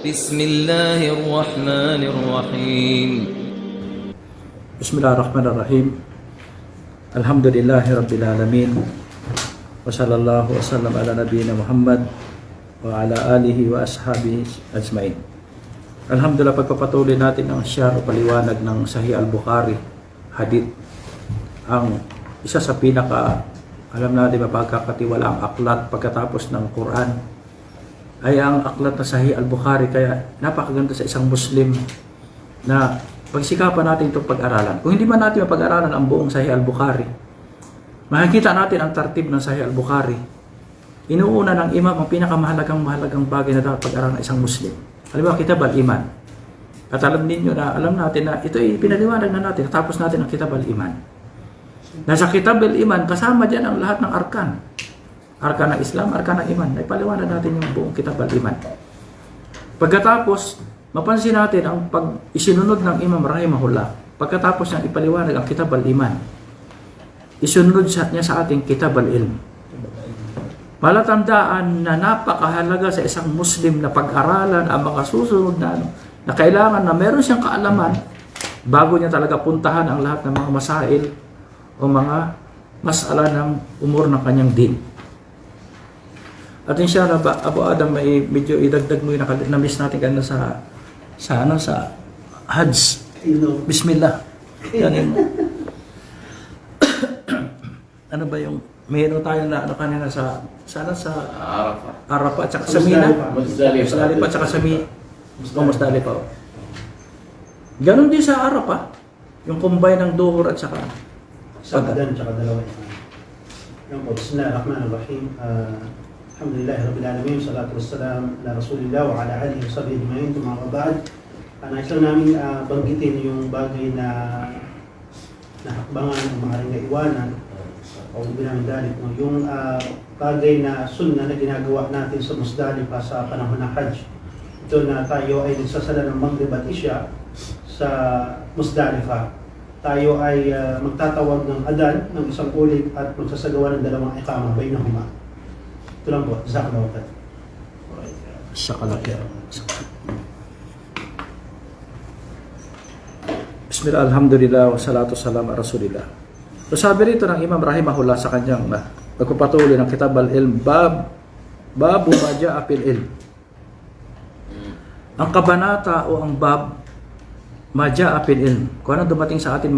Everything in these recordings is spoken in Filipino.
بسم الله الرحمن الرحيم Bismillahirrahmanirrahim. Alhamdulillahi Rabbil Alamin. Wa sallallahu wa sallam ala nabiyyina Muhammad wa ala alihi wa ashabihi ajmain. Alhamdulillah, pagpapatuloy natin ang syar o paliwanag ng Sahih al-Bukhari hadith, ang isa sa pinaka alam natin mapagkakatiwalaang aklat pagkatapos ng Quran ay ang aklat na Sahih al-Bukhari. Kaya napakaganda sa isang Muslim na pagsikapan natin itong pag-aralan. Kung hindi man natin mapag-aralan ang buong Sahih al-Bukhari, makikita natin ang tartib ng Sahih al-Bukhari. Inuuna ng imam ang pinakamahalagang bagay na dapat pag-aralan ng isang Muslim. Halimbawa, Kitab al-Iman. At alam natin na ito ay pinaliwanag na natin. Tapos natin ang Kitab al-Iman. Nasa Kitab al-Iman, kasama dyan ang lahat ng arkan. Arkan ng Islam, arkan ng Iman. Ipaliwanag natin yung buong Kitab al-Iman. Pagkatapos, mapansin natin ang isinunod ng Imam Rahimahullah. Pagkatapos niyang ipaliwanag ang Kitab al-Iman, isunod niya sa ating Kitab al-Ilm. Palatandaan na napakahalaga sa isang Muslim na pag-aralan ang mga susunod na kailangan na meron siyang kaalaman bago niya talaga puntahan ang lahat ng mga masail o mga masala ng umur ng kanyang din. At inshallah, Abu Adam, may medyo idagdag mo yung na-miss natin kanina sa Hajj. Bismillah. Ano ba yung mayroon tayo na kanina sa Arafah at saka sa Mina. Musdalifah at saka sa Mina. Musdalifah. Ganon din sa Arafah. Yung combine ng Duhur at saka Sakadan at saka dalawa. Bismillahirrahmanirrahim. Alhamdulillahi Rabbil Alamin. Salatu wassalam ala Rasulillah wa ala alihi wa sahbihi ajma'in. Mga kabahad, nais lang namin banggitin yung bagay na hakbangan o maaaring naiwanan o binamdalit mo. Yung bagay na sunna na ginagawa natin sa Musdalifah sa panahon ng Hajj. Ito na tayo ay nagsasala ng Maghrib at Isya sa Musdalifah. Tayo ay magtatawag ng adan ng isang ulit at magsasagawa ng dalawang iqama bainahuma. Ito lang po, jazakallahu khair. Bismillah, alhamdulillah, wa salatu salam ala Rasulillah. So sabi rito ng Imam Rahimahullah sa kanyang pagpapatuloy ng Kitab al-Ilm, Babu ma ja'a fil ilm. Ang kabanata o ang bab ma ja'a fil ilm, kung ano dumating sa atin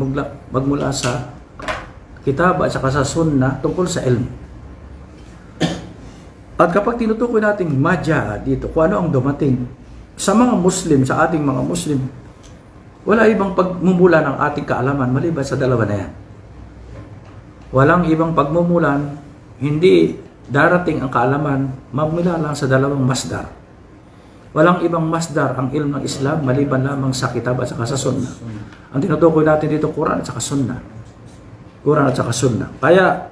magmula sa kitab at saka sa sunnah tungkol sa ilm. At kapag tinutukoy natin ma ja'a dito, kung ano ang dumating sa mga Muslim, sa ating mga Muslim, wala ibang pagmumula ng ating kaalaman maliban sa dalawa na yan. Walang ibang pagmumulan, hindi darating ang kaalaman magmula lang sa dalawang masdar. Walang ibang masdar ang ilm ng Islam maliban lamang sa kitab at saka sa sunnah. Ang tinutukoy natin dito, Quran at saka sunnah. Quran at saka sunnah. Kaya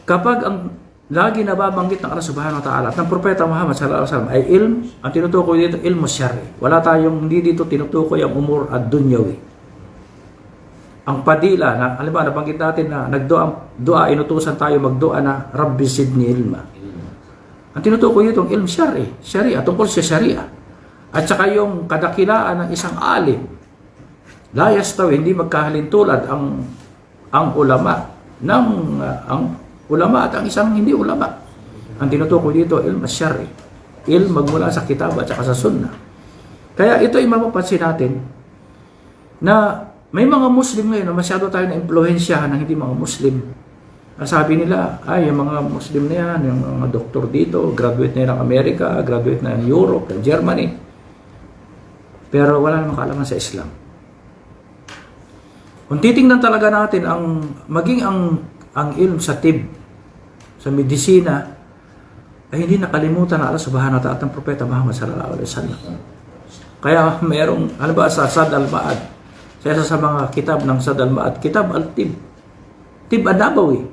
kapag ang lagi nababanggit ng Allah Subhanahu wa Ta'ala at ng Propeta Muhammad sallallahu alaihi wasallam ay ilm, ang tinutukoy dito ilmu syar'i. Hindi dito tinutukoy ang umur at dunyawi. Ang padila na halimbawa nabanggit natin na nagdua, inutusan tayo magdua na Rabbi zidni ilma. Ang tinutukoy dito ang ilm syar'i, syariah, tungkol sa syariah. At saka yung kadakilaan ng isang alim. La yastawi, hindi magkahalintulad ang ulama ang ulama at ang isang hindi ulama. Ang tinutukoy dito ilm syar'i, ilm magmula sa kitab at saka sa sunnah. Kaya ito ay mapapansin natin na may mga Muslim ngayon na masyado tayo na-impluhensyahan ng hindi mga Muslim. Sabi nila, yung mga Muslim na yan, yung mga doktor dito, graduate na yan ng Amerika, graduate na ng Europe, ng Germany. Pero wala namang kaalaman sa Islam. Kung titingnan talaga natin maging ang ilm sa tib, sa medisina, ay hindi nakalimutan na Allah Subhanahu wa Ta'ala at ng Propeta Muhammad sallallahu alaihi wasallam. Kaya mayroong, halimbawa sa Sad al-Ma'ad, sa isa sa mga kitab ng Sad al-Ma'ad, Kitab al-Tib, Tib an-Nabawi.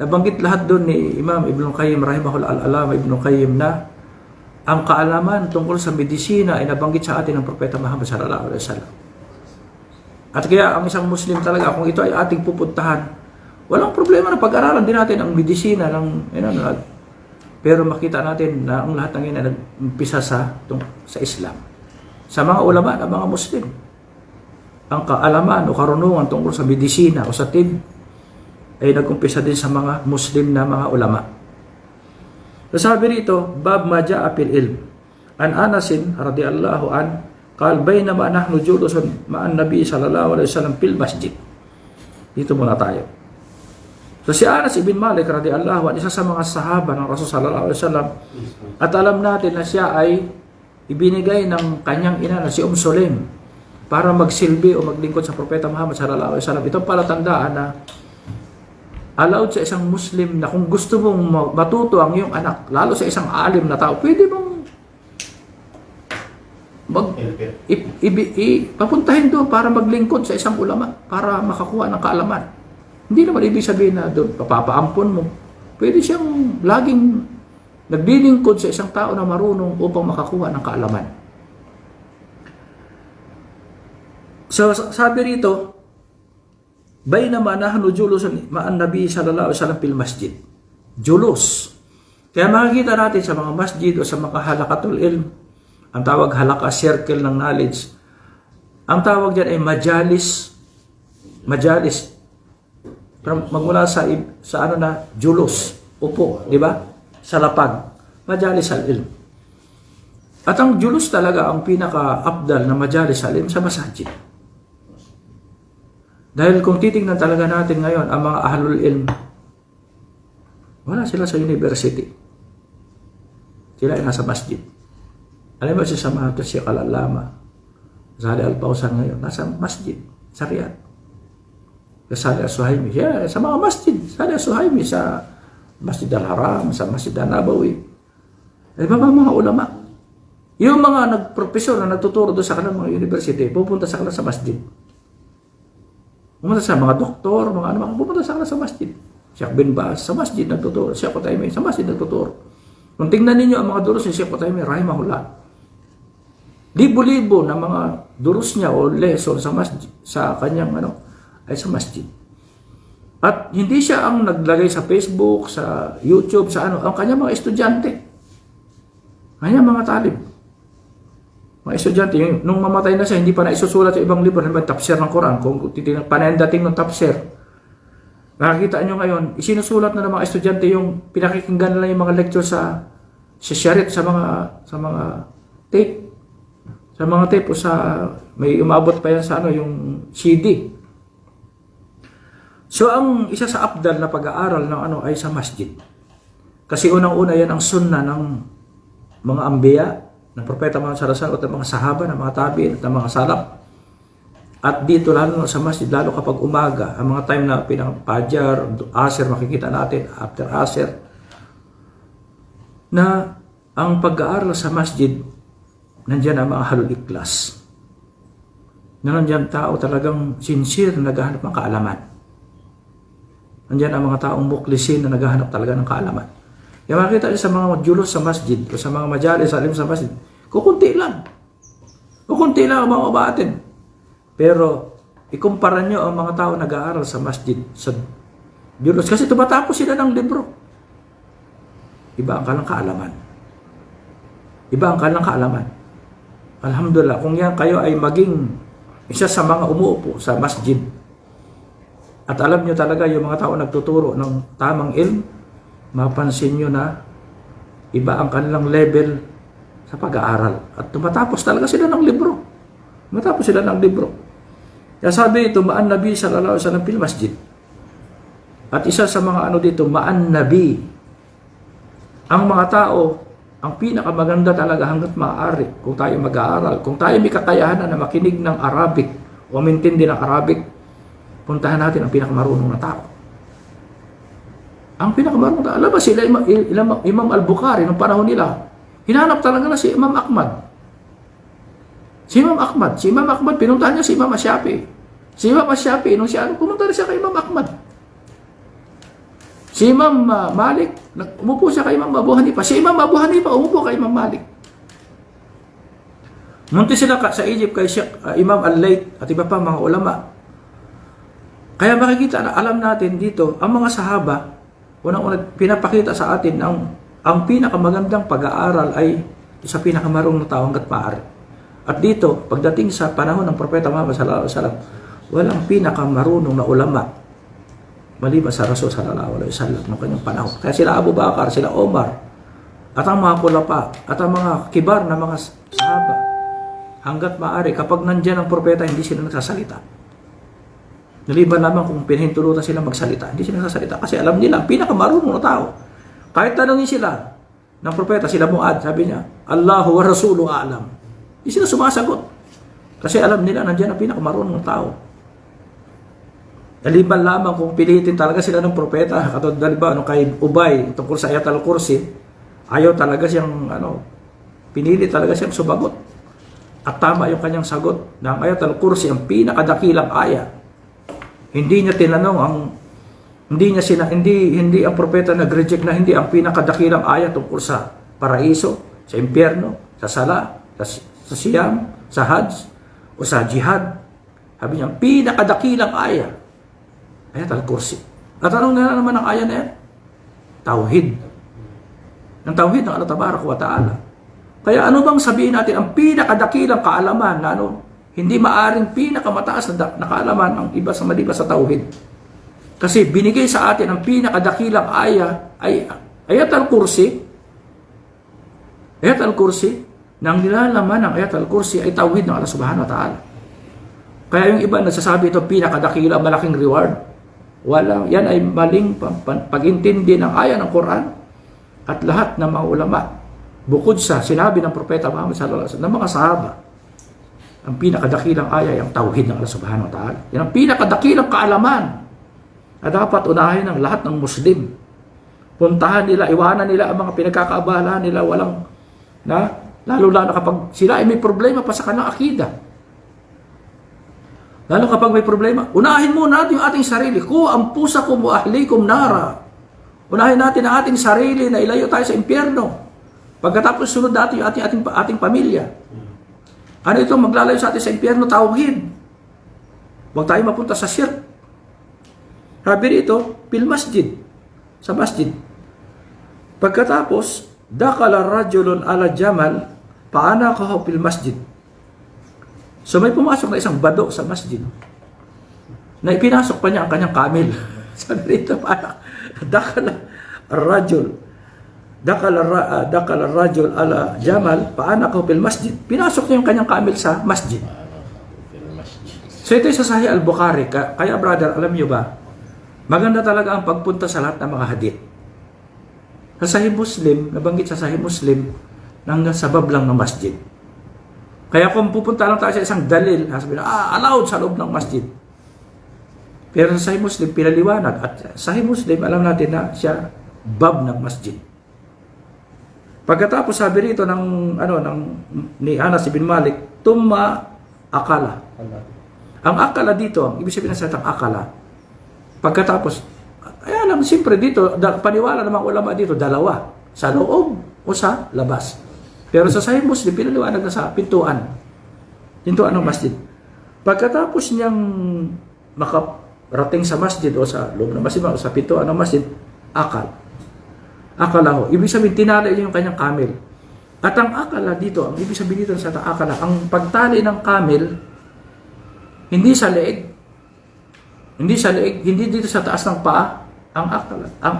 Nabanggit lahat doon ni Imam Ibn Qayyim rahimahullah, al-Alama Ibn Qayyim, na ang kaalaman tungkol sa medisina ay nabanggit sa atin ng Propeta Muhammad sallallahu alaihi wasallam. At kaya ang isang Muslim talaga, kung ito ay ating pupuntahan, walang problema na pag-aralan din natin ang medisina ng Pero makita natin na ang lahat ng yan ay nag-umpisa sa Islam. Sa mga ulama na mga Muslim, ang kaalaman o karunungan tungkol sa medisina o sa tib ay nag-umpisa din sa mga Muslim na mga ulama. So sabi rito, bab ma jaa fil ilm. An Anasin radhiyallahu an qal bainama nahnu julusun ma'an nabi sallallahu alaihi wasallam fil masjid. Dito muna tayo. So si Anas ibn Malik radhiyallahu anhu, isa sa mga sahaba ng Rasul sallallahu alaihi wasallam, at alam natin na siya ay ibinigay ng kanyang ina na si Sulaim para magsilbi o maglingkod sa Propeta Muhammad sallallahu alaihi wasallam. Ito palatandaan na allowed sa isang Muslim na kung gusto mong matuto ang iyong anak, lalo sa isang alim na tao, pwede mong papuntahin doon para maglingkod sa isang ulama, para makakuha ng kaalaman. Hindi naman ibig sabihin na doon papapaampon mo. Pwede siyang laging naglilingkod sa isang tao na marunong upang makakuha ng kaalaman. So sabi rito, bainama nahnu julusan ma'an nabi sallallahu alaihi wasallam fil masjid. Julus. Kaya makikita natin sa mga masjid o sa mga halaqatul ilm, ang tawag halaka, circle ng knowledge. Ang tawag diyan ay majalis. Majalis. Magmula sa ano na julus, upo, di ba? Sa lapag. Majalis al-ilm. At ang julus talaga ang pinaka-afdal na majalis al-ilm sa masjid. Dahil kung titingnan talaga natin ngayon ang mga ahlul ilm, wala sila sa university. Sila ay nasa masjid. Alam mo si Samahat Syekh Al-Allama, Salih Al-Fawzan ngayon, nasa masjid, sa Riyadh. Salih Al-Suhaimi, sa mga masjid, Salih Al-Suhaimi sa Masjid Al-Haram, sa Masjid Al-Nabawi. Di ba mga ulama? Yung mga nagprofesor na nagtuturo doon sa kanilang mga university, pupunta sa kanilang sa masjid. Pumunta sa mga doktor, mga ano, pupunta sa kanilang sa masjid. Sheikh bin Baz, sa masjid nagtuturo. Sheikh Qutaimi, sa masjid nagtuturo. Kung tingnan ninyo ang mga duros ni Sheikh Qutaimi, rahimahullah. Libo-libo na mga duros niya o lesson sa masjid, sa kanyang ano, ay sa masjid. At hindi siya ang naglagay sa Facebook, sa YouTube, sa ano, ang kanyang mga estudyante. Kanyang mga talib. Mga estudyante, nung mamatay na siya, hindi pa na isusulat sa ibang libro, halimbawa tafsir ng Quran, kung titignan, panendating ng tafsir. Nakakita nyo ngayon, isinusulat na ng mga estudyante yung pinakikinggan nila yung mga lecture sa sharit, sa mga tape. Sa mga tape o sa, may umabot pa yan sa ano, yung CD. So, ang isa sa afdal na pag-aaral ng ano ay sa masjid. Kasi unang-una yan ang sunnah ng mga ambiya, ng propeta Muhammad sallallahu alaihi wasallam, at ng mga sahaba, ng mga tabi'in, at ng mga salaf. At dito lalo sa masjid, lalo kapag umaga, ang mga time na pinang-Fajr, Asr, makikita natin, after Asr, na ang pag-aaral sa masjid, nandiyan ang mga halul ikhlas. Na nandiyan tao talagang sincere na naghahanap ng kaalaman. Nandiyan ang mga taong muklisin na naghahanap talaga ng kaalaman. Kaya makikita niyo sa mga julos sa masjid o sa mga majalis sa alim sa masjid, kukunti lang. Kukunti lang ang mga umatin. Pero ikumpara niyo ang mga tao nag-aaral sa masjid, sa julos. Kasi tumatapos sila ng libro. Iba ang kalang kaalaman. Iba ang kalang kaalaman. Alhamdulillah, kung yan kayo ay maging isa sa mga umuupo sa masjid, at alam nyo talaga yung mga tao nagtuturo ng tamang ilm, mapansin nyo na iba ang kanilang level sa pag-aaral. At tumatapos talaga sila ng libro. Tumatapos sila ng libro. Kaya sabi ito, ma'an nabi sallallahu alaihi wasallam fil masjid. At isa sa mga ano dito, ma'an nabi. Ang mga tao, ang pinakamaganda talaga hanggat maaari kung tayo mag-aaral, kung tayo may kakayahan na makinig ng Arabic o mintindi ng Arabic, puntahan natin ang pinakamarunong na tao. Ang pinakamarunong na tao. Alam ba sila, Imam Al-Bukhari, noong panahon nila, hinanap talaga na si Imam Ahmad. Si Imam Ahmad, pinuntahan niya si Imam Asyafi. Si Imam Asyafi, nung siya, pumunta rin siya kay Imam Ahmad. Si Imam Malik, umupo siya kay Imam Abu Hanifa. Si Imam Abu Hanifa, umupo kay Imam Malik. Munti sila sa Egypt kay Imam Al-Layth at iba pa mga ulama. Kaya makikita na alam natin dito, ang mga sahaba, unang-una pinapakita sa atin ang ang pinakamagandang pag-aaral ay sa pinakamarunong na tao hanggat maaari. At dito, pagdating sa panahon ng Propeta Muhammad sallallahu alaihi wasallam, walang pinakamarunong na ulama maliban sa Rasul sallallahu alaihi wasallam ng kanyang panahon. Kaya sila Abu Bakar, sila Omar, at ang mga kulapa, at ang mga kibar na mga sahaba, hanggat maaari, kapag nandyan ang propeta, hindi sila nagsasalita. Naliban lamang kung pinahintulutan sila magsalita, hindi sila nagsasalita. Kasi alam nila, ang pinakamarunong na tao. Kahit tanongin sila ng propeta, sila Muad, sabi niya, Allahu wa Rasulu a'lam. Hindi sila sumasagot. Kasi alam nila, nandyan ang pinakamarunong na tao. Naliban lamang kung pilitin talaga sila ng propeta, katulad halimbawa kay Ubay, tungkol sa Ayat al-Kursi, ayaw talaga siyang, pinili talaga siyang sumagot. At tama yung kanyang sagot ng Ayat al-Kursi, ang pinakadakilang aya. Hindi niya tinanong hindi ang propeta nag-reject na hindi ang pinakadakilang aya tungkol sa paraiso, sa impyerno, sa sala, sa siyam, sa hajj, o sa jihad. Sabi niya, ang pinakadakilang aya, Ayat al-Kursi. At anong na naman ang aya na yan? Tauhid. Ng tauhid ng Allah Tabaraka wa Ta'ala. Kaya ano bang sabihin natin, ang pinakadakilang kaalaman na hindi maaring pinakamataas na kaalaman ang iba sa maliban sa tauhid. Kasi binigay sa atin ang pinakadakilang aya ay Ayat al-Kursi. Ayat al-Kursi, nang nilalaman ng Ayat al-Kursi ay tauhid ng Allah Subhanahu wa Ta'ala. Kaya yung iba nagsasabi ito pinakadakila, malaking reward. Wala, yan ay maling pag-intindi ng aya ng Quran at lahat ng mga ulama. Bukod sa sinabi ng Propeta Muhammad sallallahu alaihi wasallam ng mga sahaba, ang pinakadakilang aya ay ang tauhid ng Allah Subhanahu wa Ta'ala. Yan ang pinakadakilang kaalaman na dapat unahin ng lahat ng Muslim. Puntahan nila, iwanan nila ang mga pinagkakaabalahan nila, lalo na kapag sila ay may problema pa sa kanilang akida. Lalo kapag may problema, unahin muna natin yung ating sarili. Ku anfusakum wa ahlikum nara. Unahin natin ang ating sarili na ilayo tayo sa impyerno. Pagkatapos sunod natin yung ating pamilya. Ano ito maglalayo sa atin sa impyerno? Tauhid. Huwag tayo mapunta sa shirk. Sabi rito, fil masjid. Sa masjid. Pagkatapos, dakala rajulun ala jamal, paanakahu fil masjid. So may pumasok na isang bado sa masjid na ipinasok pa niya ang kanyang kamil. Sabi rito, dakala rajul ala jamal, paanakahu fil masjid. Pinasok niya yung kanyang kamil sa masjid. So ito sa Sahih al-Bukhari. Kaya brother, alam niyo ba, maganda talaga ang pagpunta sa lahat ng mga hadith. Sa Sahih Muslim, nabanggit sa Sahih Muslim, nang sa bab lang ng masjid. Kaya kung pupunta lang tayo sa isang dalil, sabi na, allowed sa loob ng masjid. Pero sa Sahih Muslim, pinaliwanag. At Sahih Muslim, alam natin na siya bab ng masjid. Pagkatapos sabi rito ni Anas ibn Malik, tumma akala. Ang akala dito, ang ibig sabihin ng akala, pagkatapos, siyempre dito, paniwala ng mga ulama dito, dalawa, sa loob o sa labas. Pero sa Sahih Muslim, pinaliwanag na sa pintuan ng masjid. Pagkatapos niyang makarating sa masjid o sa loob ng masjid o sa pintuan ng masjid, akala ho. Ibig sabihin, tinali niya yung kanyang kamel. At ang akala dito, ang ibig sabihin dito sa akala, ang pagtali ng kamel, hindi sa leeg, hindi dito sa taas ng paa. Ang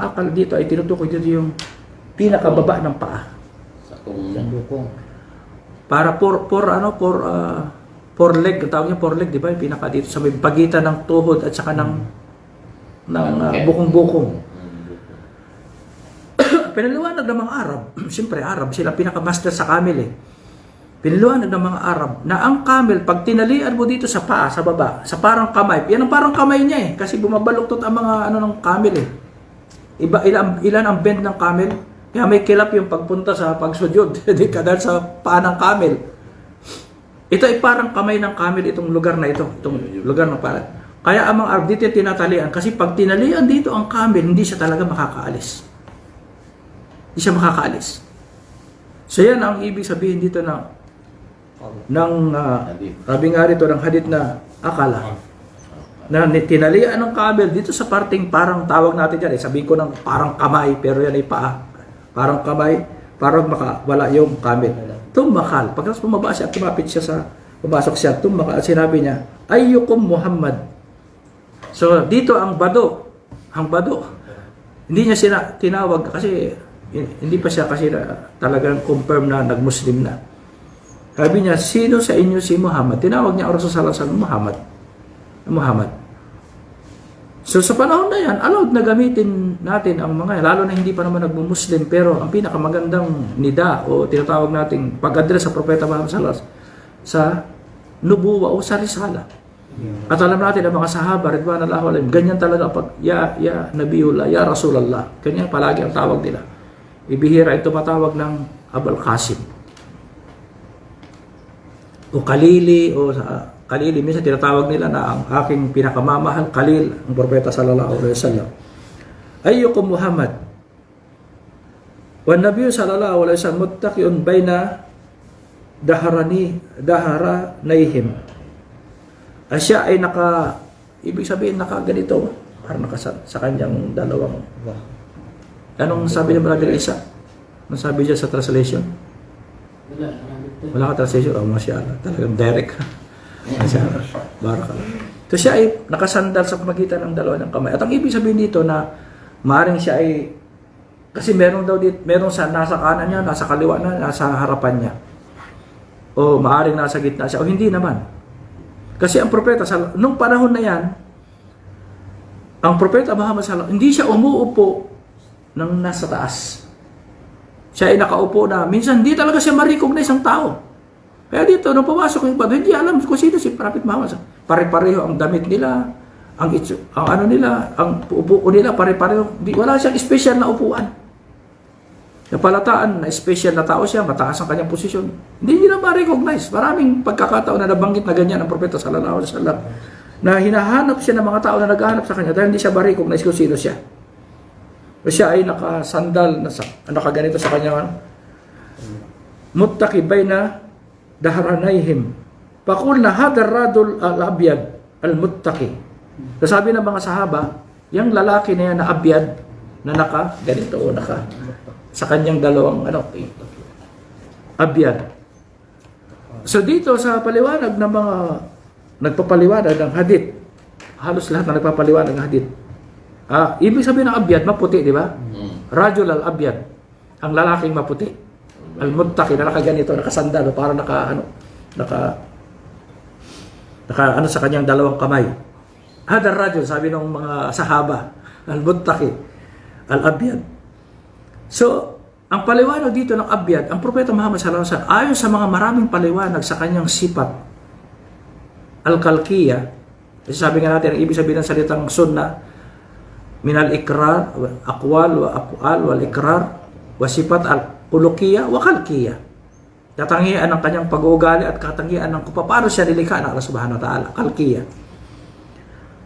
akala dito ay tinutukoy dito yung pinakababa ng paa. Dukong. Para for leg, tawag niya for leg, di ba? Yung pinaka dito sa may pagitan ng tuhod at saka ng bukong-bukong. Pinaliwanag ng mga Arab, siyempre Arab, sila pinaka-master sa camel eh. Pinaliwanag ng mga Arab na ang camel, pag tinalian mo dito sa paa, sa baba, sa parang kamay, yan ang parang kamay niya eh, kasi bumabaluktot ang mga ng camel eh. Ilan ang bend ng camel? Kaya may kilap yung pagpunta sa pagsujud, di ka dahil sa paa ng camel. Ito ay parang kamay ng camel, itong lugar na ito, itong lugar ng paa. Kaya ang mga Arab dito tinatalian, kasi pag tinalian dito ang camel, hindi siya talaga makakaalis. Hindi siya makakaalis. So yan ang ibig sabihin dito sabi nga rito ng hadith na akala. Na tinalian ng camel dito sa parting parang tawag natin dyan, sabihin ko ng parang kamay, pero yan ay paa. parang kamay, parang wala yung kamit. Tumakal. Pagkatapos bumaba siya, tumapit siya sa, pumasok siya, tumakal. At sinabi niya, ayyukum Muhammad. So, dito ang bado. Hindi niya tinawag kasi hindi pa siya kasi talagang confirm na nag-Muslim na. Sabi niya, sino sa inyo si Muhammad? Tinawag niya ang Rasul sallallahu alaihi wasallam Muhammad. So sa panahon na yan, allowed na gamitin natin ang mga, lalo na hindi pa naman nag-Muslim, pero ang pinakamagandang nida o tinatawag nating pag-address sa Propeta Muhammad sallallahu alaihi wasallam sa nubuwa o sa risala. At alam natin ang mga sahaba, ridwanullah alaihim, ganyan talaga pag ya Nabiyullah, ya Rasulullah. Ganyan palagi ang tawag nila. Ibihira ito matawag ng Abul Qasim. O Kalili, Kalili, minsan tinatawag nila na ang aking pinakamamahal, Khalil, ang Propeta sallallahu alaihi wasallam. Ayyukum Muhammad. Wa Nabiy sallallahu alaihi wasallam muttaqiun baina daharanayhim. Siya ay ibig sabihin ganito, parang sa kanyang dalawang. Anong sabi niya Brother Isa? Anong sabi niya sa translation? Wala ka translation? Oh, masyaallah. Talagang direct. Barakallah. So siya ay nakasandal sa pamagitan ng dalawa ng kamay. At ang ibig sabihin dito na maaaring siya ay kasi meron sa nasa kanan niya, nasa kaliwa na, nasa harapan niya. O maaaring nasa gitna siya o hindi naman. Kasi ang propeta nung panahon na yan, ang propeta Muhammad sallallahu hindi siya umuupo ng nasa taas. Siya ay nakaupo na minsan hindi talaga siya ma-recognize ang tao. Kaya dito, nung pumasok yung hindi alam kung sino si Prophet Muhammad. Pare-pareho ang damit nila, ang upo nila, pare-pareho. Wala siyang special na upuan. Napalataan na special na tao siya, mataas ang kanyang posisyon. Hindi nila ma-recognize. Maraming pagkakataon na nabanggit na ganyan ang Propeta sallallahu alaihi wasallam na hinahanap siya ng mga tao na naghahanap sa kanya dahil hindi siya ma-recognize kung sino siya. O siya ay nakasandal, nakaganito sa kanya. Muttaqi bayna daharanayhim. Paqulna hadar radul al-abyad al-muttaqi. Sabi ng mga sahaba, yung lalaki na yan na abyad na ganito o sa kanyang dalawang abyad. So dito sa paliwanag ng mga nagpapaliwanag ng hadith, halos lahat na nagpapaliwanag ng hadith. Ibig sabihin ng abyad, maputi, di ba? Rajul al-abyad, ang lalaking maputi. Al-muttaqi na nakaganito, nakasandal, para naka sa kanyang dalawang kamay. Hadar rajul, sabi ng mga sahaba, al-muttaqi, al-abyad. So, ang paliwanag dito ng abyad, ang Propeta Muhammad sallallahu alaihi wasallam, ayon sa mga maraming paliwanag sa kanyang sifat, al-kalkiya, kasi sabi nga natin, ang ibig sabihin ng salitang sunnah, minal ikrar, aqwal wa af'al wal ikrar, wa sifat al-ulukiya wa kalkiya. Katangian ng kanyang pag-uugali at katangian ng kung paano siya nilikha ng Allah subhanahu wa ta'ala, kalkiya.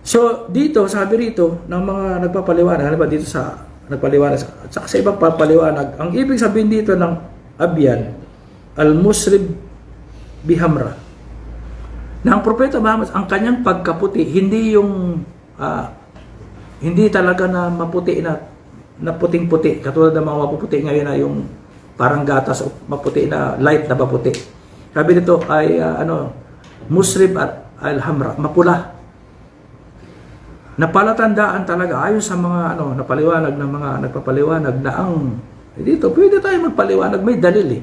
So, dito, sabi rito, ng mga nagpapaliwanag, ano ba dito sa nagpaliwanag, sa ibang papaliwanag, ang ibig sabihin dito ng abyad, al-musrib bihamra. Na ang Propeta Muhammad, ang kanyang pagkaputi, hindi yung, hindi talaga na maputi na puting-puti, katulad ng mga mapuputi ngayon na yung parang gatas o maputi na light na maputi. Sabi nito ay musrib at al-hamra, mapula. Napalatandaan talaga ayon sa mga napaliwanag ng mga nagpapaliwanag na ang dito pwede tayo magpaliwanag, may dalil eh.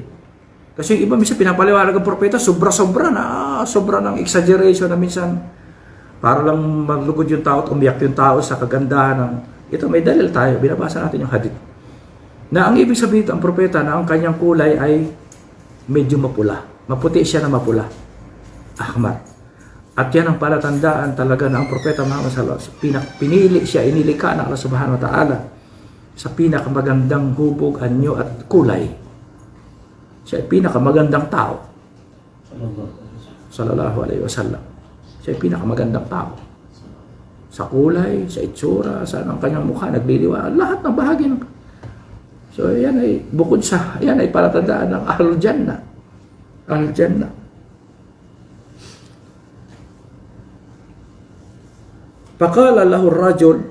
Kasi yung iba minsan pinapaliwanag ang propeta sobra-sobra ng exaggeration na minsan para lang maglugod yung tao at umiyak yung tao sa kagandahan ng ito, may dalil tayo, binabasa natin yung hadith. Na ang ibig sabihin ang propeta na ang kanyang kulay ay medyo mapula. Maputi siya na mapula. Ahmar. At yan ang palatandaan talaga na ang Propeta Muhammad sallallahu alaihi wasallam pinili siya, inilika ng Allah subhanahu wa ta'ala sa pinakamagandang hubog, anyo at kulay. Siya ay pinakamagandang tao. Sallallahu alaihi wasallam. Siya ay pinakamagandang tao. Sa kulay, sa itsura, sa ang kanyang mukha, nagliliwa, lahat ng bahagi ng. So yan ay bukod sa, yan ay palatandaan ng Ahlul Jannah. Ahlul Jannah. Faqala lahu ar-rajul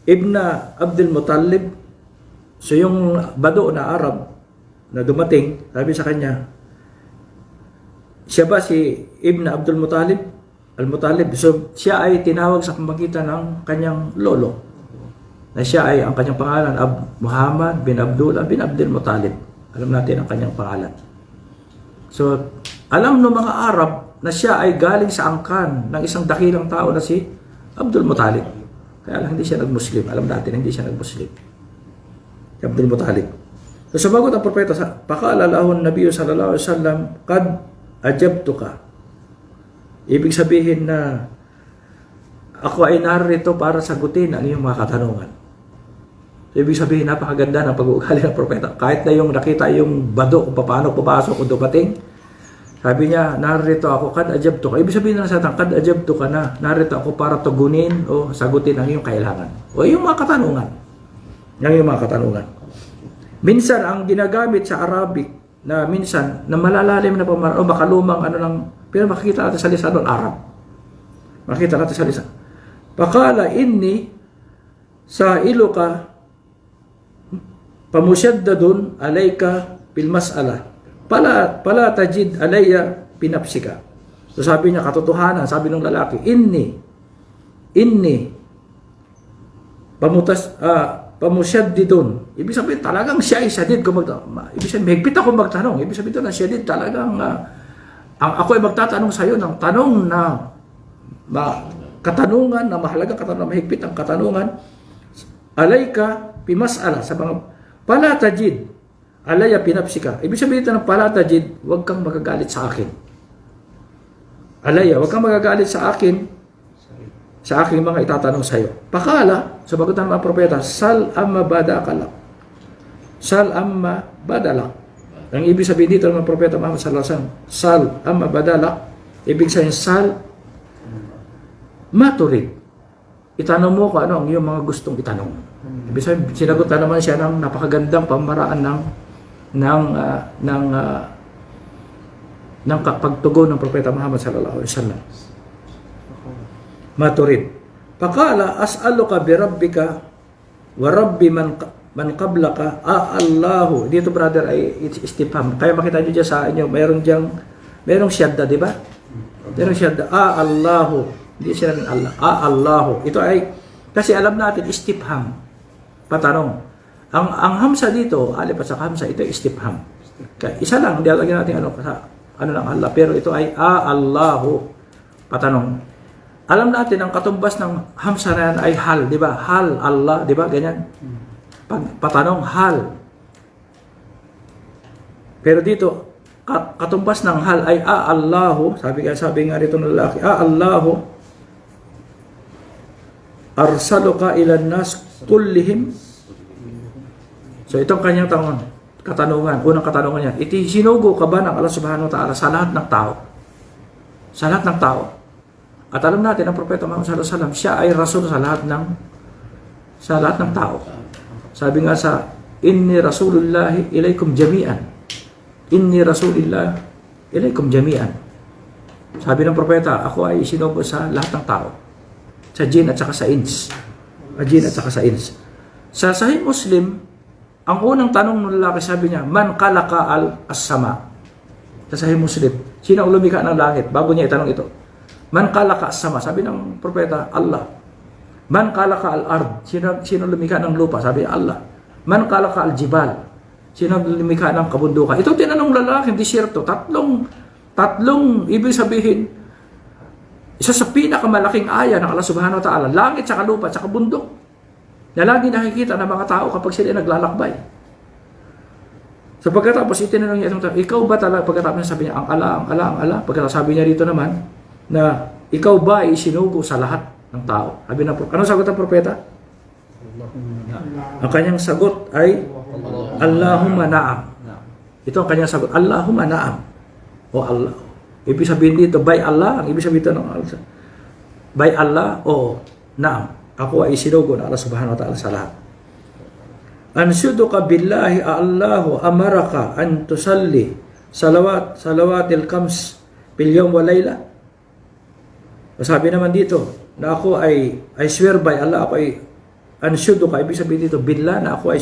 ibn Abdul Muttalib So yung bado na Arab na dumating, sabi sa kanya, siya ba si Ibn Abdul Muttalib? Al-Muttalib. So siya ay tinawag sa pamamagitan ng kanyang lolo. Na siya ay ang kanyang pangalan, Muhammad bin Abdullah bin Abdul Muttalib. Alam natin ang kanyang pangalan. So alam ng mga Arab na siya ay galing sa angkan ng isang dakilang tao na si Abdul Muttalib. Kaya lang hindi siya nag-Muslim. Alam natin hindi siya nag-Muslim. Si Abdul Muttalib. So sumagot ang propeta, "Faqala lahu an-nabiy sallallahu alaihi wasallam, qad ajabtuka." Ibig sabihin na ako ay narito para sagutin ang iyong mga katanungan. So, ibig sabihin, napakaganda ng pag-uugali ng propeta. Kahit na yung nakita yung bado kung paano pumasok o dumating, sabi niya, narito ako, kad ajabtuka. Ibig sabihin na sa kad ajabtuka na, narito ako para tugunin o sagutin ang iyong kailangan. O yung mga katanungan. Yung mga katanungan. Minsan, ang ginagamit sa Arabic, na minsan, na malalalim na pamaraan, o makalumang ano lang, pero makikita natin sa lisan ng Arab. Makikita natin sa lisan. Pakala inni sa'iluka pamusyaddadun alayka bil mas'ala. Pala tajid alayya pinapsika. So sabi niya, katotohanan, sabi ng lalaki, inni pamusyaddidun. Ibig sabihin talagang siya ay syadid kung ibig sabihin mahigpit ako magtanong. Ibig sabihin na syadid talagang ako ay magtatanong sa iyo ng tanong na katanungan na mahalagang katanungan, mahigpit ang katanungan. Alayka pimas'ala sa mga palatajid alaya pinapsika. Ibig sabihin ito ng palatajid, huwag kang magagalit sa akin. Alaya, huwag kang magagalit sa akin sa aking mga itatanong sa iyo. Pakala, sabagot ng mga propeta, sal amma badakalak. Sal amma badalak. Ang ibig sabihin dito ng mga propeta Muhammad sallallahu alaihi wasallam, sal amma badalak, ibig sabihin sal maturid. Itanong mo kung ano ang iyong mga gustong itanong. Ibig sabihin, sinagot na naman siya ng napakagandang pamaraan ng pagtugon ng propeta Muhammad sallallahu alaihi wasallam. Maturid. Pakala as'aluka bi rabbika wa rabbi man qablaka Allahu. Dito brother ay istifham. Kaya makita niyo diyan sa inyo, merong syadda, di ba? Merong syadda. Allahu. Hindi siya rin Allah. Allahu. Ito ay, kasi alam natin, istifham. Patanong. Ang hamsa dito, alif at sa hamsa, ito ay istifham. Kaya isa lang, hindi alagyan natin ano lang Allah. Pero ito ay Allahu. Patanong. Alam natin, ang katumbas ng hamsa na yan ay hal, di ba? Hal, Allah, di ba? Ganyan. Patanong, hal. Pero dito, katumbas ng hal ay Allahu. Sabi nga rito ng lalaki, Allahu. Arsaluka ilan nas kullihim. So itong kanyang katanungan, unang katanungan niya, sinugo ka ba ng Allah subhanahu wa ta'ala sa lahat ng tao? Sa lahat ng tao. At alam natin, ang propeta Muhammad sallallahu alaihi wasallam, siya ay rasul sa lahat ng tao. Sabi nga sa, inni rasulullahi ilaykum jami'an. Inni rasulillah ilaykum jami'an. Sabi ng propeta, ako ay sinugo sa lahat ng tao. Sa jinn at saka sa ins. Jinn at saka sa ins. Sa Sahih Muslim, ang unang tanong ng lalaki, sabi niya, man khalaqa as-sama. Sa Sahih Muslim, sino ang lumikha ng langit? Bago niya itanong ito. Man khalaqa as-sama. Sabi ng propeta, Allah. Man khalaqa al-ard. Sino lumikha ng lupa? Sabi niya, Allah. Man khalaqa al-jibal. Sino lumikha ng kabundukan? Ito tinanong lalaki, desierto. Tatlong ibig sabihin, isa sa pinakamalaking aya ng Allah subhanahu wa ta'ala, langit, saka lupa, saka bundok, na lagi nakikita ng mga tao kapag sila naglalakbay. So pagkatapos itinanong niya itong tao, ikaw ba talaga, pagkatapos sabi niya, ang Allah, pagkatapos sabi niya rito naman, na ikaw ba ay sinugo sa lahat ng tao? Sabi na, anong sagot ng propeta? Ang kanyang sagot ay, Allahumma na'am. Ito ang kanyang sagot, Allahumma na'am. O Allah. Ibig sabihin dito, by Allah, ang ibig sabihin dito ng Allah. By Allah, o na'am. Ako ay sinugo na Allah subhanahu wa ta'ala sa lahat. Anshuduka billahi Allahu amaraka an tusalli salawatil kams bil yawm wa layla. Sabi naman dito, na ako ay I swear by Allah, ako ay anshuduka, ibig sabihin dito, billah, na ako ay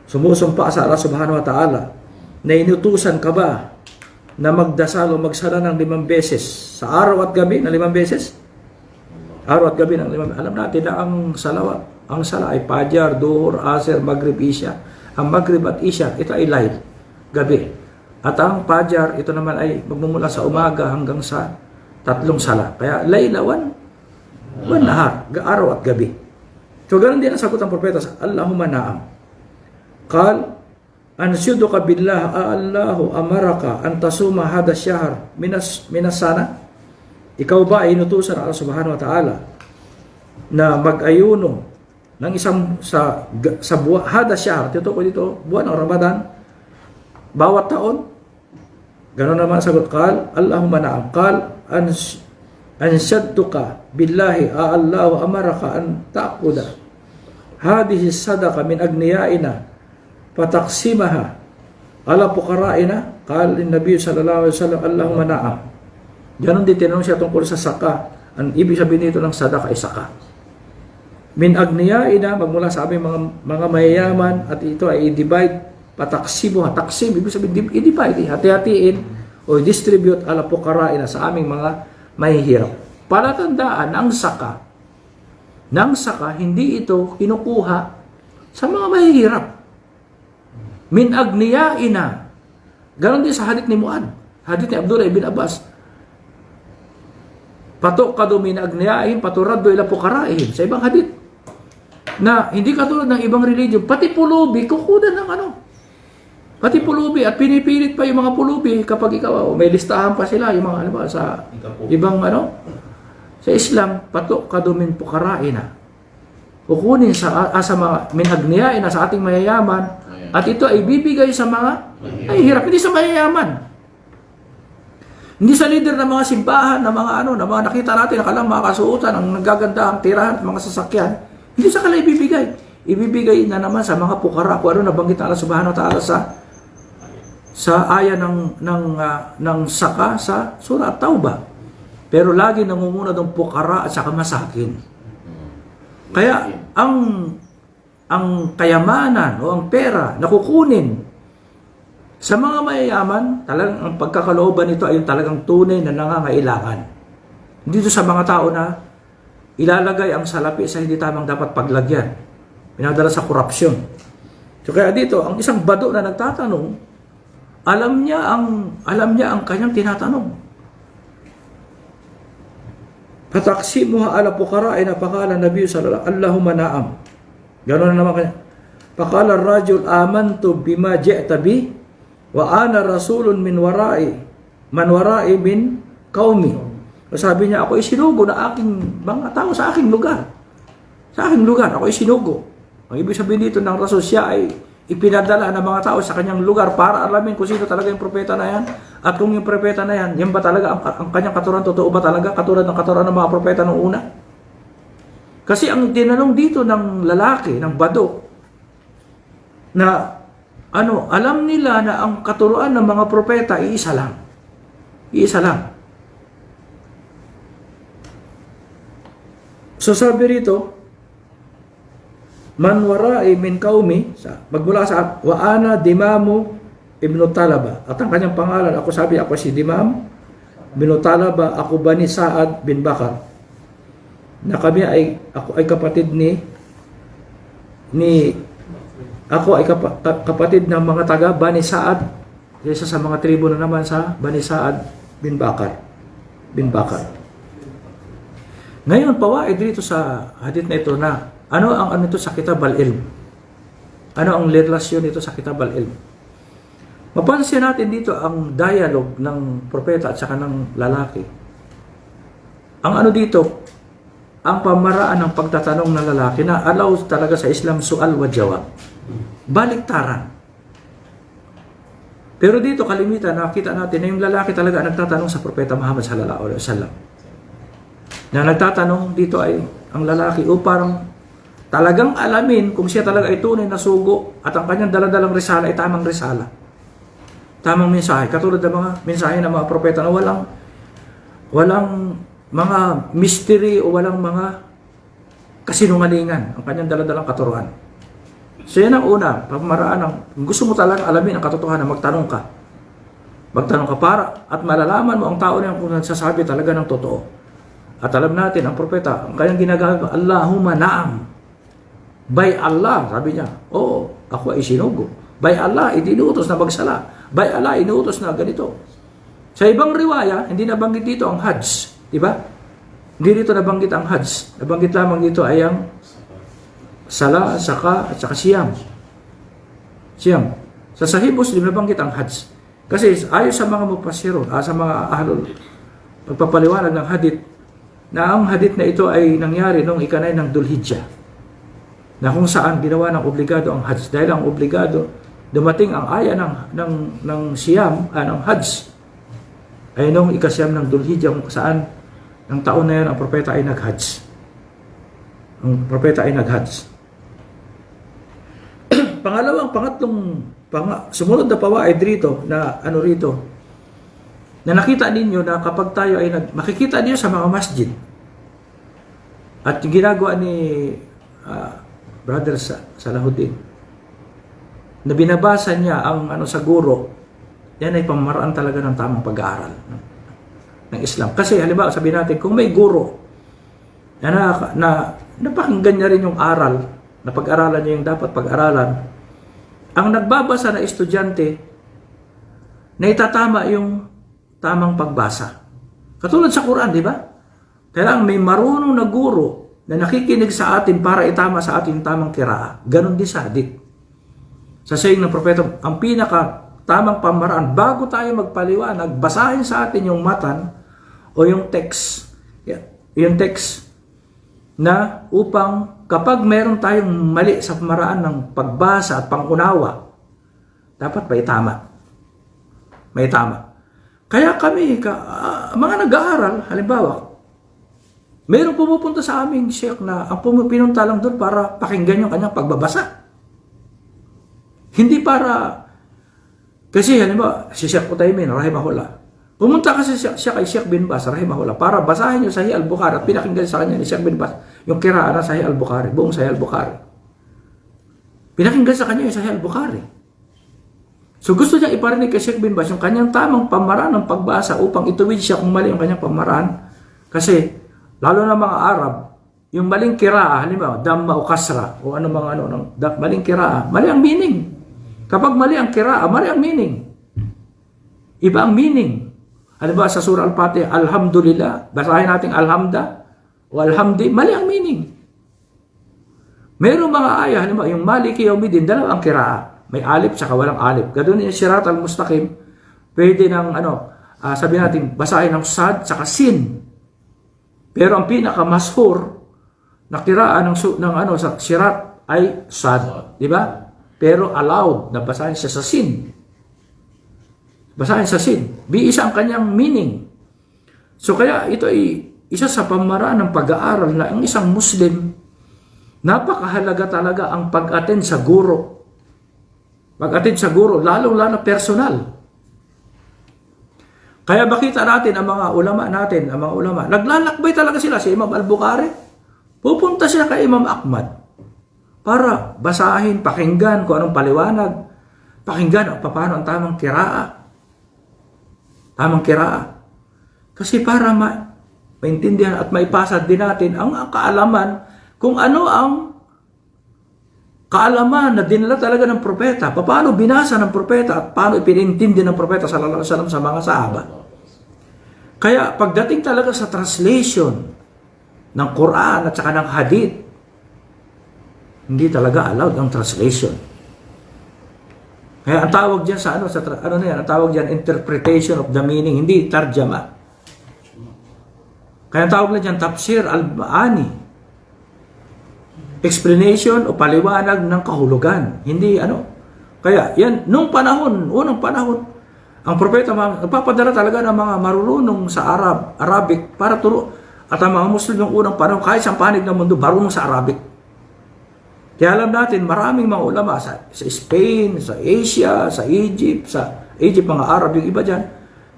Sumusumpa sa Allah subhanahu wa ta'ala na inutusan ka ba na magdasal o magsala ng 5 beses sa araw at gabi na 5 beses? Araw at gabi ng 5 beses. Alam natin na ang sala ay Fajar, Duhur, Asr, Maghrib, Isya. Ang Maghrib at Isya, ito ay layl, gabi. At ang Fajar, ito naman ay magmumula sa umaga hanggang sa 3 sala. Kaya laylawan, nahar, araw at gabi. So ganun din ang sagot ng propeta sa Allahumma na'am. Qal, anshuduka billah Allahu amaraka an tasuma hada syahr minas sana. Ikaw ba ay inutusan Allah subhanahu wa ta'ala na mag-ayuno ng isang sa buwan, hada syahr, dito buwan ng Ramadan, bawat taon? Ganon naman sagot. Qal, Allahumma na'am. Qal, anshadtuka billahi Allahu amaraka an ta'quda hadhihi sadaqa min agniyaina fataqsimaha ala fuqara'ina. Qala an-nabiy sallallahu alaihi wasallam, Allahumma na'am. Ganon din tinanong siya tungkol sa saka. Ang ibig sabihin nito ng sadaqa ay saka. Min agniyaina, magmula sa aming mga mayayaman, at ito ay i-divide, pataksimuha. Taksim, ibig sabihin i-divide, hati-hatiin o distribute ala fuqara'ina sa aming mga mahihirap. Palatandaan ang saka. Nang saka, hindi ito kinukuha sa mga mahihirap. Min agniyaina. Ganon din sa hadith ni Muad. Hadith ni Abdullah ibn Abbas. Patuqadu min agniyain, paturaddu ila fuqara'ihim. Sa ibang hadith. Na hindi katulad ng ibang religion, pati pulubi, kukunan ng ano. Pati pulubi, at pinipilit pa yung mga pulubi kapag ikaw, may listahan pa sila, yung mga, sa ibang, sa Islam, patuqadu min fuqara'ina. Kukunin sa mga minagniyain na sa ating mayayaman, at ito ay bibigay sa mga ay hirap, hindi sa mayayaman. Hindi sa leader ng mga simbahan, ng mga nakita natin, nakalang mga kasuotan, ang nagaganda, ang tirahan, mga sasakyan, hindi sa kanila ibibigay. Ibibigay na naman sa mga pukara, kung ano nabanggit na Allah subhanahu wa ta'ala sa aya ng saka sa surah At-Taubah. Pero lagi nangunguna ng pukara at saka masakin. Kaya ang kayamanan o ang pera na kukunin sa mga mayayaman, talagang ang pagkakalooban nito ay yung talagang tunay na nangangailangan. Hindi ito sa mga tao na ilalagay ang salapi sa hindi tamang dapat paglagyan. Pinadala sa korupsyon. So kaya dito, ang isang bado na nagtatanong, alam niya ang kanyang tinatanong. Pataksimuha ala fuqara'ina faqala Nabi sallallahu alaihi Allahumma na'am. Ganoon na naman kanya. Faqala ar-rajul amantu bima ji'ta bi wa ana rasulun min wara'i man wara'i min qaumi. Sabi niya, ako isinugo na aking mga tao sa aking lugar. Sa aking lugar, ako isinugo. Ang ibig sabihin dito ng rasul, siya ay ipinadala ng mga tao sa kanyang lugar para alamin kung sino talaga yung propeta na yan. At kung yung propeta na yan, yan ba talaga ang kanyang katuruan, totoo ba talaga katulad ng katuruan ng mga propeta noong una? Kasi ang tinanong dito ng lalaki, ng bado, na alam nila na ang katuruan ng mga propeta ay isa lang. Iisa lang. So sabi rito, man wara'i min qaumi, magmula sa wa ana Dimamu ibn Talaba. At ang kanyang pangalan, ako si Dimam ibn Talaba, ako Bani Sa'ad bin Bakar. Na kami ako ay kapatid ako ay kapatid ng mga taga Bani Sa'ad. Isa sa mga tribo na naman sa Bani Sa'ad bin Bakar. Ngayon, pawaid dito sa hadith na ito na ano ito sa Kitab al-Ilm? Ano ang relasyon nito sa Kitab al-Ilm? Mapansin natin dito ang dialogue ng propeta at saka ng lalaki. Ang dito, ang pamaraan ng pagtatanong ng lalaki na allow talaga sa Islam su'al wa jawab. Baliktaran. Pero dito kalimitan nakita natin na yung lalaki talaga nagtatanong sa propeta Muhammad sallallahu alaihi wasallam. Na nagtatanong dito ay ang lalaki o parang talagang alamin kung siya talaga ay tunay na sugo at ang kanyang daladalang risala ay tamang risala. Tamang mensahe. Katulad ng mga mensahe ng mga propeta na walang mga mystery o walang mga kasinungalingan ang kanyang daladalang katuruan. So yan ang una, pamamaraan ng, kung gusto mo talaga alamin ang katotohanan, magtanong ka. Magtanong ka para at malalaman mo ang tao na kung nagsasabi talaga ng totoo. At alam natin, ang propeta, ang kanyang ginagawa, Allahumma na'am. By Allah, sabi niya, oo, ako ay sinugo. By Allah, itinuutos na magsala. By Allah, inuutos na ganito. Sa ibang riwaya, hindi nabanggit dito ang Hajj. Di ba? Hindi dito nabanggit ang Hajj. Nabanggit lamang dito ay ang Sala, Saka, at saka Siyam. Siyam. Sa Sahih Muslim, nabanggit ang Hajj. Kasi ayon sa mga mufassirun, sa mga ahlul pagpapaliwanag ng hadith, na ang hadith na ito ay nangyari noong ikanay ng Dhul-Hijjah. Na kung saan ginawa ng obligado ang Hajj. Dahil ang obligado, dumating ang aya ng Siyam, ng Hajj, ay noong ikasyam ng Dhul-Hijjah, kung saan ng taon na yan ang propeta ay nag-Hajj. Ang propeta ay nag-Hajj. Sumunod na pawaid rito, na ano rito, na nakita ninyo na kapag tayo ay makikita niyo sa mga masjid. At yung ginagawa ni Brother Salahuddin, na binabasa niya ang sa guro, yan ay pamamaraan talaga ng tamang pag-aaral ng Islam. Kasi halimbawa, sabihin natin, kung may guro na napakinggan niya rin yung aral, na pag-aralan niya yung dapat pag-aralan, ang nagbabasa na estudyante, na itatama yung tamang pagbasa. Katulad sa Quran, di ba? Kailangan may marunong na guro na nakikinig sa atin para itama sa atin tamang kiraa. Ganon din sa hadith. Sa saying ng propeta, ang tamang pamaraan, bago tayo magpaliwanag, basahin sa atin yung matan o yung text. Yung text na upang kapag meron tayong mali sa pamaraan ng pagbasa at pangunawa, dapat may tama. May tama. Kaya kami, mga nag-aaral, halimbawa, mayroong pumupunta sa aming sheikh na ang pinunta lang doon para pakinggan yung kanyang pagbabasa. Hindi para, kasi halimbawa, si Sheikh Utaymin, rahimahullah, pumunta kasi siya kay Sheikh bin Baz, rahimahullah, para basahin yung Sahih al-Bukhari at pinakinggan sa kanya ni Sheikh bin Baz yung kiraan ng Sahih al-Bukhari, buong Sahih al-Bukhari. Pinakinggan sa kanya yung Sahih al-Bukhari. So gusto niya iparinig kay Sheikh bin Baz yung kanyang tamang pamaraan ng pagbasa upang ituwid siya kung mali yung kanyang pamaraan. Kasi lalo na mga Arab, yung maling kiraa, halimbawa, damma o kasra, o maling kiraa, mali ang meaning. Kapag mali ang kiraa, mali ang meaning. Iba ang meaning. Halimbawa sa surah Al-Fatihah, Alhamdulillah, basahin natin Alhamda, o Alhamdi, mali ang meaning. Mayroong mga ayah, halimbawa, yung Maliki Yawmiddin, dalawang kiraa. May alif, saka walang alif. Ganoon yung Sirat al-Mustaqim, pwede ng, sabi natin, basahin ng sad, saka sin. Pero ang pinakamashur na kiraan sa Sirat ay sad, di ba? Pero allowed na basahin siya sa sin. Basahin sa sin. Biisa ang kanyang meaning. So kaya ito ay isa sa pamaraan ng pag-aaral na ang isang Muslim, napakahalaga talaga ang pag-attend sa guro. Pag-attend sa guro, lalong-lalo personal. Kaya makita natin ang mga ulama natin, naglalakbay talaga sila si Imam Al-Bukhari. Pupunta sila kay Imam Ahmad para basahin, pakinggan kung anong paliwanag, pakinggan paano ang tamang kiraa. Tamang kiraa. Kasi para maintindihan at maipasa din natin ang kaalaman kung ano ang kaalaman na dinala talaga ng propeta. Paano binasa ng propeta at paano ipinintindi ng propeta sallallahu alaihi wasallam sa mga sahaba. Kaya pagdating talaga sa translation ng Quran at saka ng Hadith, hindi talaga allowed ang translation. Kaya ang tawag diyan sa ang tawag diyan interpretation of the meaning, hindi tarjama. Kaya ang tawag na diyan tafsir al-Maani. Explanation o paliwanag ng kahulugan. Hindi Kaya yan, unang panahon, ang propeta nagpapadala talaga ng mga marunong sa Arabic para turo. At ang mga Muslim yung unang panahon, kahit sa panig ng mundo, marunong sa Arabic. Kaya alam natin, maraming mga ulama sa Spain, sa Asia, sa Egypt, mga Arab, yung iba dyan,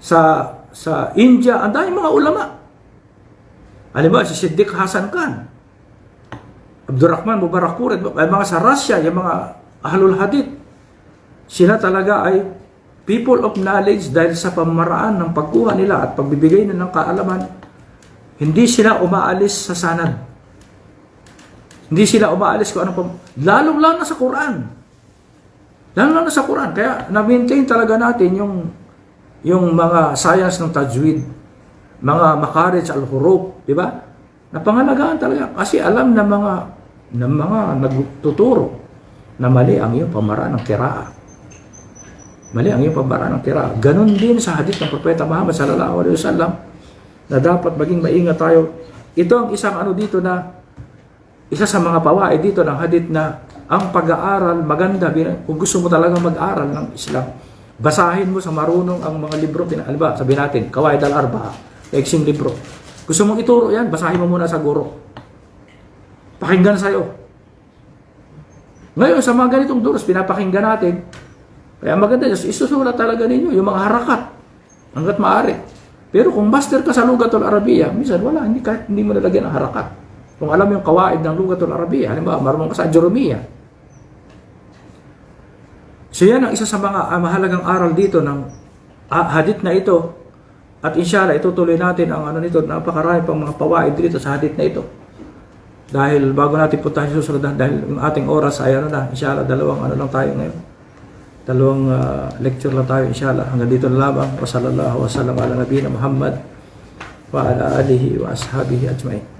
sa India, ang daming mga ulama. Halimbawa, si Siddiq Hasan Khan, Abdurrahman Mubarak Kuret, mga sa Russia, yung mga Ahlul Hadith, sila talaga ay people of knowledge dahil sa pamaraan ng pagkuha nila at pagbibigay nila ng kaalaman. Hindi sila umaalis sa sanad. Hindi sila umaalis kung anong lalong-lalo na sa Quran. Lalong-lalo na sa Quran. Kaya na-maintain talaga natin yung mga science ng tajwid, mga makarij al-huruf, di ba? Napangalagaan talaga kasi alam ng mga nagtuturo na mali ang iyong pamaraan ng qira'a. Mali ang iyong pamaraan ng qira'a. Ganon din sa hadith ng Propeta Muhammad sallallahu alaihi wasallam na dapat maging maingat tayo. Ito ang isang dito na isa sa mga pawaid dito ng hadith na ang pag-aaral maganda. Kung gusto mo talaga mag-aral ng Islam, basahin mo sa marunong ang mga libro. Alba, sabihin natin, Qawaid al-Arba'a, eksing libro. Gusto mong ituro yan, basahin mo muna sa guro. Pakinggan sa'yo. Ngayon, sa mga ganitong duros, pinapakinggan natin. Kaya maganda, isusulat talaga ninyo yung mga harakat hanggat maaari. Pero kung master ka sa Lugatul Arabiya, minsan wala, hindi mo nalagyan ang harakat. Kung alam yung kawaid ng Lugatul Arabiya, halimbawa, marunong ka sa Jurumiyya. So yan ang isa sa mga mahalagang aral dito ng hadith na ito. At inshallah, itutuloy natin ang nito, napakarami pang mga pawaid dito sa hadith na ito. Dahil bago natin puntahan sa susunod, dahil yung ating oras ay inshallah, dalawang lang tayo ngayon. Dalawang lecture lang tayo, inshallah. Hanggang dito na lamang. Wa sallallahu wa sallam ala nabiyina Muhammad wa ala alihi wa ashabihi ajma'in.